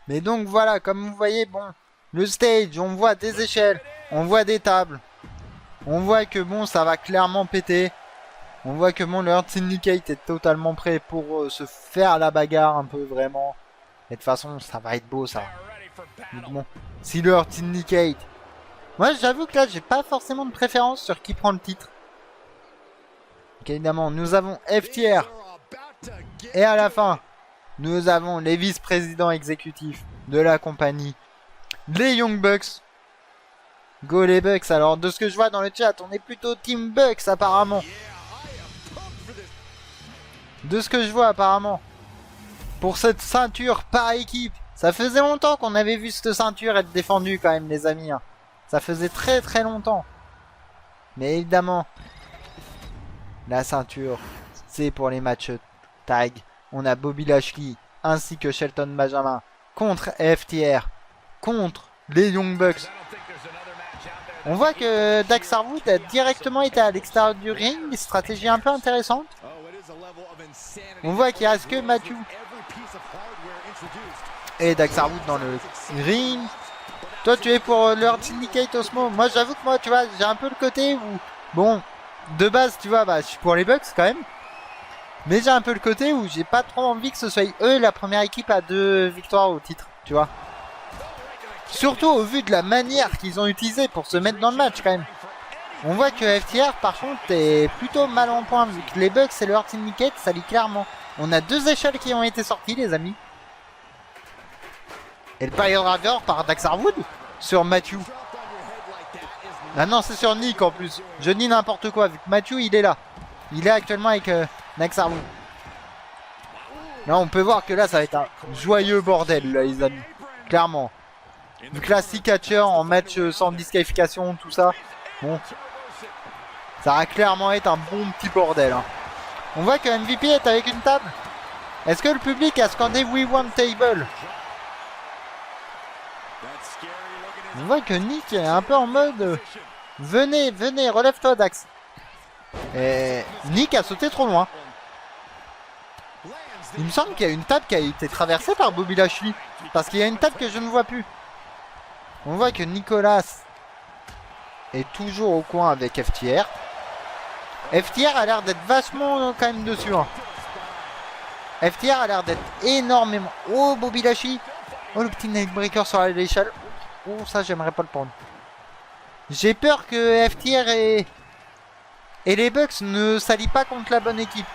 Mais donc voilà, comme vous voyez, bon, le stage, on voit des échelles, on voit des tables. On voit que bon, ça va clairement péter. On voit que bon, le Hurt Syndicate est totalement prêt pour se faire la bagarre un peu vraiment. Et de toute façon, ça va être beau ça. Donc bon, si le Hurt Syndicate... Moi j'avoue que là, j'ai pas forcément de préférence sur qui prend le titre. Donc évidemment, nous avons FTR. Et à la fin, nous avons les vice-présidents exécutifs de la compagnie. Les Young Bucks. Go les Bucks. Alors de ce que je vois dans le chat, on est plutôt Team Bucks apparemment. De ce que je vois apparemment. Pour cette ceinture par équipe. Ça faisait longtemps qu'on avait vu cette ceinture être défendue quand même les amis. Hein. Ça faisait très très longtemps. Mais évidemment. La ceinture. C'est pour les matchs tag. On a Bobby Lashley ainsi que Shelton Benjamin. Contre FTR. Contre les Young Bucks. On voit que Dax Harwood a directement été à l'extérieur du ring. Stratégie un peu intéressante. On voit qu'il reste que Matthew et Dax Harwood dans le ring. Toi tu es pour le Hurt Syndicate Osmo. Moi j'avoue que moi tu vois j'ai un peu le côté où bon de base tu vois bah je suis pour les Bucks quand même. Mais j'ai un peu le côté où j'ai pas trop envie que ce soit eux la première équipe à 2 victoires au titre, tu vois. Surtout au vu de la manière qu'ils ont utilisé pour se mettre dans le match quand même. On voit que FTR par contre est plutôt mal en point vu que les Bucks et le Hurt Syndicate ça lit clairement. On a 2 échelles qui ont été sorties les amis. Et le Pile Driver par Dax Harwood sur Matthew. Ah non c'est sur Nick en plus. Je dis n'importe quoi vu que Matthew il est là. Il est actuellement avec Dax Harwood. Là on peut voir que là ça va être un joyeux bordel là les amis. Clairement. Du classique catcher en match sans disqualification, tout ça. Bon. Ça va clairement être un bon petit bordel. Hein. On voit que MVP est avec une table. Est-ce que le public a scandé We Want Table? On voit que Nick est un peu en mode venez, venez, relève-toi Dax. Et Nick a sauté trop loin. Il me semble qu'il y a une table qui a été traversée par Bobby Lashley. Parce qu'il y a une table que je ne vois plus. On voit que Nicolas est toujours au coin avec FTR. FTR a l'air d'être vachement quand même dessus. Hein. FTR a l'air d'être énormément... Oh, Bobby Lashley. Oh, le petit neckbreaker sur l'échelle. Oh, ça, j'aimerais pas le prendre. J'ai peur que FTR et les Bucks ne s'allient pas contre la bonne équipe.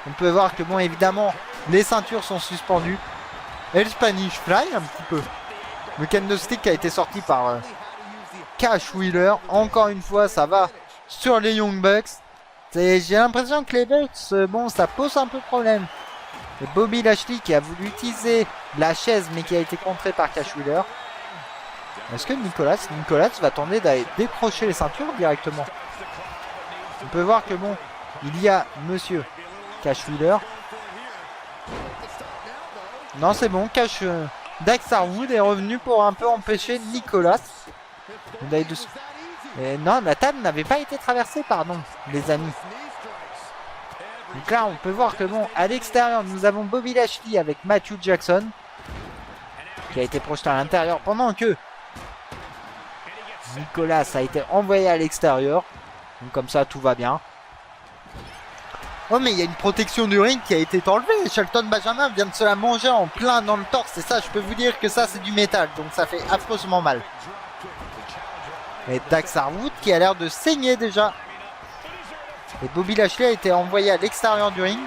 On peut voir que, bon, évidemment, les ceintures sont suspendues. Et le Spanish Fly, un petit peu. Le candlestick a été sorti par Cash Wheeler. Encore une fois, ça va sur les Young Bucks. J'ai l'impression que les Bucks, bon, ça pose un peu problème. Et Bobby Lashley qui a voulu utiliser la chaise, mais qui a été contré par Cash Wheeler. Est-ce que Nicolas va tenter d'aller décrocher les ceintures directement? On peut voir que, bon, il y a Monsieur Cash Wheeler. Non, c'est bon, Dax Harwood est revenu pour un peu empêcher Nicolas d'aller dessus. Et non, la table n'avait pas été traversée, pardon, les amis. Donc là, on peut voir que bon, à l'extérieur, nous avons Bobby Lashley avec Matthew Jackson, qui a été projeté à l'intérieur pendant que Nicolas a été envoyé à l'extérieur. Donc comme ça, tout va bien. Oh mais il y a une protection du ring qui a été enlevée. Shelton Benjamin vient de se la manger en plein dans le torse. Et ça, je peux vous dire que ça, c'est du métal. Donc ça fait affreusement mal. Et Dax Harwood qui a l'air de saigner déjà. Et Bobby Lashley a été envoyé à l'extérieur du ring.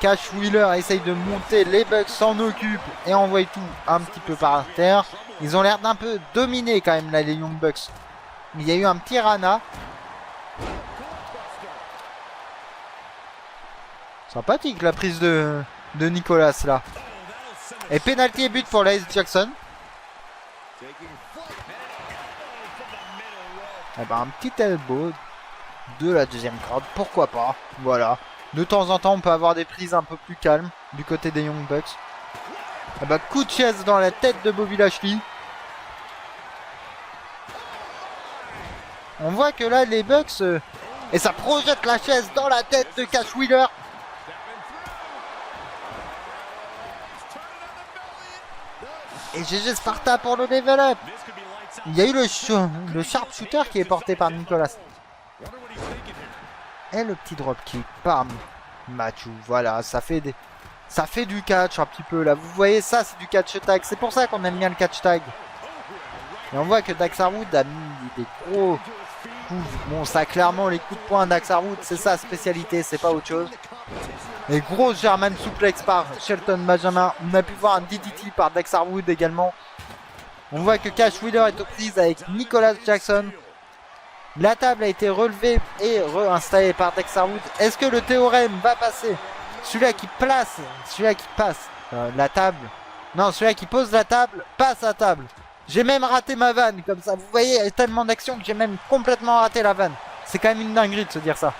Cash Wheeler essaye de monter. Les Bucks s'en occupent et envoient tout un petit peu par terre. Ils ont l'air d'un peu dominer quand même là, les Young Bucks. Il y a eu un petit Rana. Sympathique la prise de Nicolas là. Et penalty et but pour Lance Jackson. Eh ben, un petit elbow de la deuxième corde, pourquoi pas. Voilà. De temps en temps on peut avoir des prises un peu plus calmes du côté des Young Bucks. Eh ben, coup de chaise dans la tête de Bobby Lashley. On voit que là les Bucks et ça projette la chaise dans la tête de Cash Wheeler. Et GG Sparta pour le level up. Il y a eu le sharpshooter qui est porté par Nicolas. Et le petit dropkick par Mathieu. Voilà, ça fait du catch un petit peu là. Vous voyez ça, c'est du catch tag. C'est pour ça qu'on aime bien le catch tag. Et on voit que Dax Harwood a mis des gros coups. Bon, ça clairement, les coups de poing Dax Harwood, c'est sa spécialité, c'est pas autre chose. Et gros German suplex par Shelton Benjamin. On a pu voir un DDT par Dax Harwood également. On voit que Cash Wheeler est aux prises avec Nicolas Jackson. La table a été relevée et réinstallée par Dax Harwood. Est-ce que le théorème va passer? Celui-là qui passe la table. Non, celui-là qui pose la table passe la table. J'ai même raté ma vanne comme ça. Vous voyez, il y a tellement d'actions que j'ai même complètement raté la vanne. C'est quand même une dinguerie de se dire ça.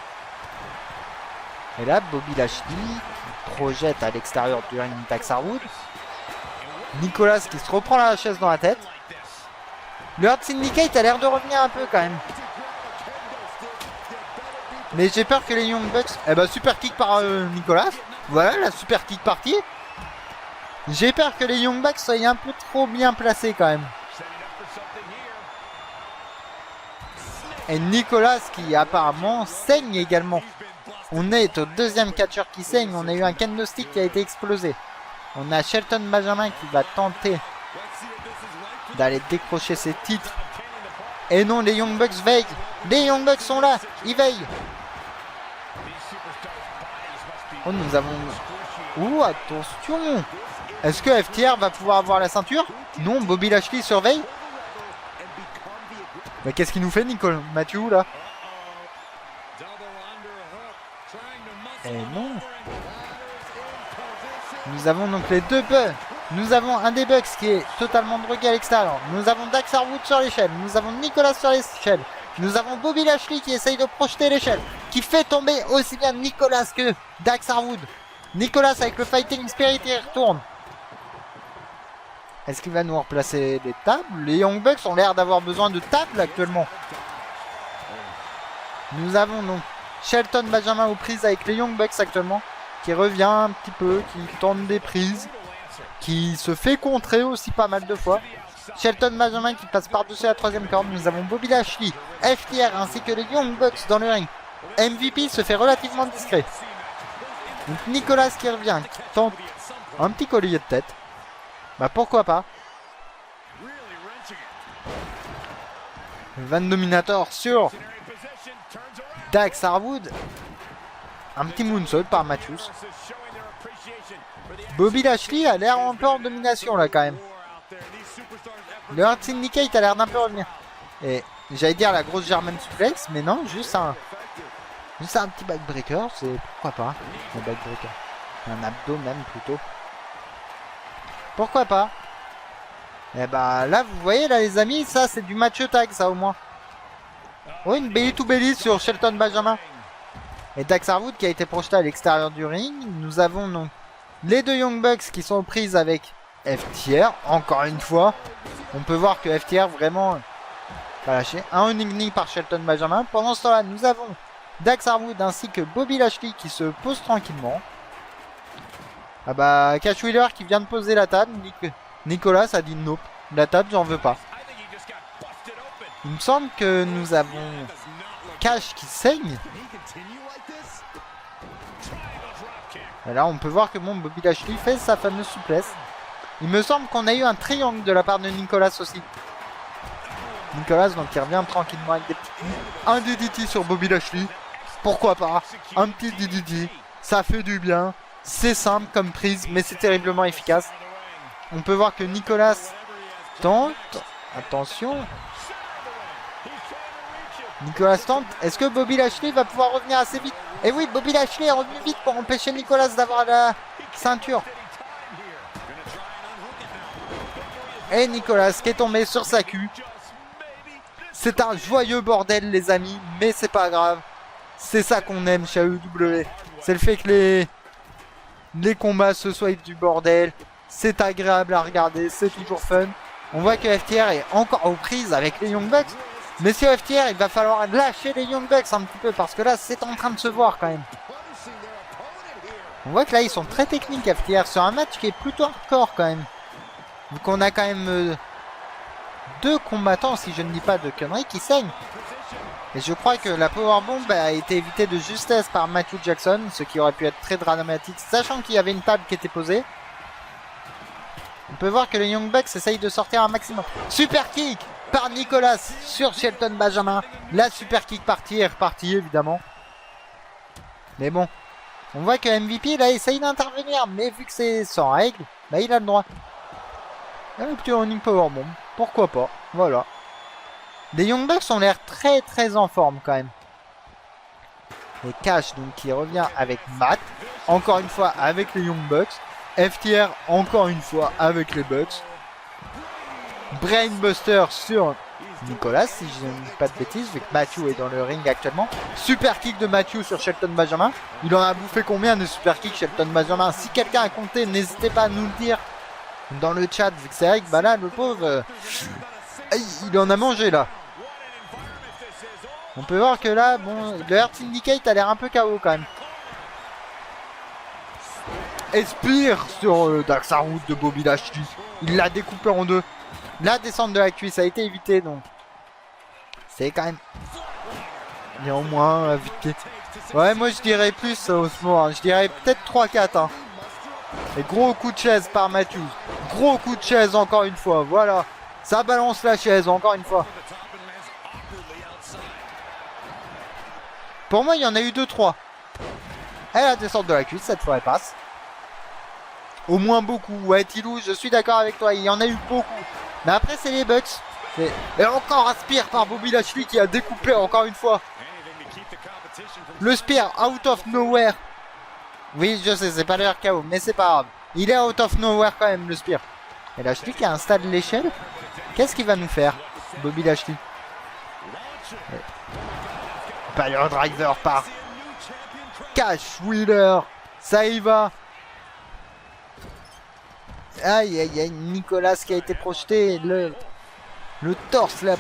Et là, Bobby Lashley qui projette à l'extérieur du ring Dax Harwood. Nicolas qui se reprend la chaise dans la tête. Le Hurt Syndicate a l'air de revenir un peu quand même. Mais j'ai peur que les Young Bucks... Eh ben, super kick par Nicolas. Voilà, la super kick partie. J'ai peur que les Young Bucks soient un peu trop bien placés quand même. Et Nicolas qui apparemment saigne également. On est au deuxième catcheur qui saigne. On a eu un kendo stick qui a été explosé. On a Shelton Benjamin qui va tenter d'aller décrocher ses titres. Et non, les Young Bucks veillent. Les Young Bucks sont là. Ils veillent. Oh, nous avons... Ouh, attention. Est-ce que FTR va pouvoir avoir la ceinture? Non, Bobby Lashley surveille. Mais qu'est-ce qu'il nous fait, Mathieu, là? Et non. Nous avons donc les deux Bucks. Nous avons un des Bucks qui est totalement drogué à l'extérieur. Nous avons Dax Harwood sur l'échelle. Nous avons Nicolas sur l'échelle. Nous avons Bobby Lashley qui essaye de projeter l'échelle. Qui fait tomber aussi bien Nicolas que Dax Harwood. Nicolas avec le Fighting Spirit il retourne. Est-ce qu'il va nous replacer des tables? Les Young Bucks ont l'air d'avoir besoin de tables actuellement. Nous avons donc Shelton Benjamin aux prises avec les Young Bucks actuellement. Qui revient un petit peu, qui tente des prises. Qui se fait contrer aussi pas mal de fois. Shelton Benjamin qui passe par-dessus la troisième corde. Nous avons Bobby Lashley, FTR ainsi que les Young Bucks dans le ring. MVP se fait relativement discret. Donc Nicolas qui revient, qui tente un petit collier de tête. Bah pourquoi pas. Van Dominator sur Dax Harwood. Un petit moonsault par Matthews. Bobby Lashley a l'air un peu en domination là quand même. Le Hurt Syndicate a l'air d'un peu revenir. Et j'allais dire la grosse German suplex, mais non, juste un petit backbreaker, c'est pourquoi pas. Un backbreaker. Un abdo même plutôt. Pourquoi pas. Et bah là vous voyez là les amis, ça c'est du match tag ça au moins. Oh, une belly to belly sur Shelton Benjamin. Et Dax Harwood qui a été projeté à l'extérieur du ring. Nous avons donc les deux Young Bucks qui sont aux prises avec FTR. Encore une fois, on peut voir que FTR vraiment pas lâché. Un running knee par Shelton Benjamin. Pendant ce temps-là, nous avons Dax Harwood ainsi que Bobby Lashley qui se posent tranquillement. Ah bah, Cash Wheeler qui vient de poser la table. Nicolas a dit nope. La table, j'en veux pas. Il me semble que nous avons Cash qui saigne. Et là, on peut voir que bon, Bobby Lashley fait sa fameuse souplesse. Il me semble qu'on a eu un triangle de la part de Nicolas aussi. Nicolas, donc, il revient tranquillement avec des petits coups. Un DDT sur Bobby Lashley. Pourquoi pas? Un petit DDT. Ça fait du bien. C'est simple comme prise, mais c'est terriblement efficace. On peut voir que Nicolas tente. Attention. Nicolas tente. Est-ce que Bobby Lashley va pouvoir revenir assez vite? Et oui, Bobby Lashley est revenu vite pour empêcher Nicolas d'avoir la ceinture. Et Nicolas qui est tombé sur sa queue. C'est un joyeux bordel les amis, mais c'est pas grave. C'est ça qu'on aime chez AEW. C'est le fait que les combats ce soient du bordel. C'est agréable à regarder, c'est toujours fun. On voit que FTR est encore aux prises avec les Young Bucks. Mais sur FTR, il va falloir lâcher les Young Bucks un petit peu parce que là, c'est en train de se voir quand même. On voit que là, ils sont très techniques FTR sur un match qui est plutôt hardcore quand même. Vu qu'on a quand même 2 combattants, si je ne dis pas de conneries, qui saignent. Et je crois que la powerbomb a été évitée de justesse par Matthew Jackson, ce qui aurait pu être très dramatique, sachant qu'il y avait une table qui était posée. On peut voir que les Young Bucks essayent de sortir un maximum. Super kick par Nicolas sur Shelton Benjamin. La super kick partie est repartie, évidemment. Mais bon, on voit que MVP, là, essaye d'intervenir, mais vu que c'est sans règle, bah, il a le droit. Il y a un petit running powerbomb, pourquoi pas, voilà. Les Young Bucks ont l'air très très en forme quand même. Et Cash donc qui revient avec Matt. Encore une fois avec les Young Bucks. FTR encore une fois avec les Bucks. Brainbuster sur Nicolas si je ne dis pas de bêtises. Vu que Matthew est dans le ring actuellement. Super kick de Matthew sur Shelton Benjamin. Il en a bouffé combien de super kicks Shelton Benjamin? Si quelqu'un a compté, n'hésitez pas à nous le dire dans le chat. Vu que c'est vrai que bah là le pauvre il en a mangé là. On peut voir que là, bon, le Earth Syndicate a l'air un peu KO quand même. Espire sur Daxarwood de Bobby Lashley. Il l'a découpé en 2. La descente de la cuisse a été évitée donc. C'est quand même. Néanmoins, vite. Ouais, moi je dirais plus Osmo. Hein. Je dirais peut-être 3-4. Hein. Et gros coup de chaise par Matthews. Gros coup de chaise encore une fois. Voilà. Ça balance la chaise encore une fois. Pour moi, il y en a eu 2-3. Et la descente de la cuisse, cette fois, elle passe. Au moins beaucoup. Ouais, Tilou, je suis d'accord avec toi. Il y en a eu beaucoup. Mais après, c'est les Bucks. Et encore un spear par Bobby Lashley qui a découpé encore une fois. Le spear out of nowhere. Oui, je sais, c'est pas leur KO, mais c'est pas grave. Il est out of nowhere quand même, le spear. Et Lashley qui installe l'échelle. Qu'est-ce qu'il va nous faire, Bobby Lashley? Pile driver par Cash Wheeler. Ça y va. Aïe aïe aïe. Nicolas qui a été projeté. Le torse le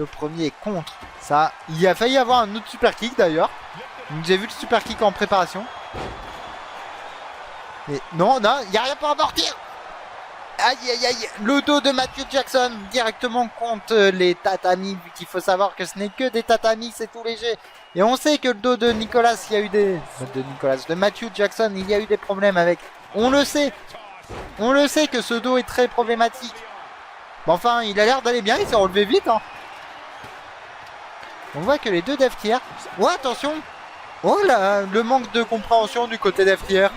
premier contre. Ça. Il a failli avoir un autre super kick d'ailleurs. J'ai vu le super kick en préparation. Et non, non, il n'y a rien pour amortir. Aïe aïe aïe. Le dos de Matthew Jackson directement contre les tatamis. Vu qu'il faut savoir que ce n'est que des tatamis, c'est tout léger. Et on sait que le dos de Nicolas, il y a eu des... de Matthew Jackson, il y a eu des problèmes avec. On le sait. On le sait que ce dos est très problématique. Bon, enfin, il a l'air d'aller bien, il s'est relevé vite. Hein. On voit que les deux d'FTR... Oh, attention. Oh là, le manque de compréhension du côté d'FTR.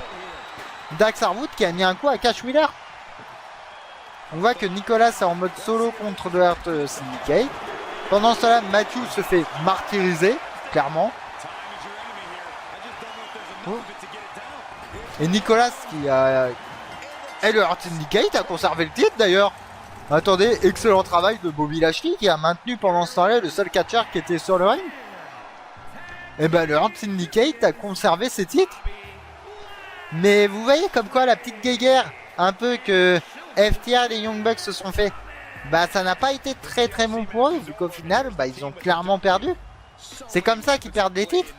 Daxarwood qui a mis un coup à Cash Wheeler. On voit que Nicolas est en mode solo contre le Earth Syndicate. Pendant cela, Matthew se fait martyriser, clairement. Oh. Et Nicolas qui a... Et le Earth Syndicate a conservé le titre d'ailleurs. Attendez, excellent travail de Bobby Lashley qui a maintenu pendant ce temps-là le seul catcheur qui était sur le ring. Et ben le Earth Syndicate a conservé ses titres. Mais vous voyez comme quoi la petite guéguerre un peu que FTR et les Young Bucks se sont fait, bah ça n'a pas été très très bon pour eux, vu qu'au final bah ils ont clairement perdu. C'est comme ça qu'ils perdent les titres.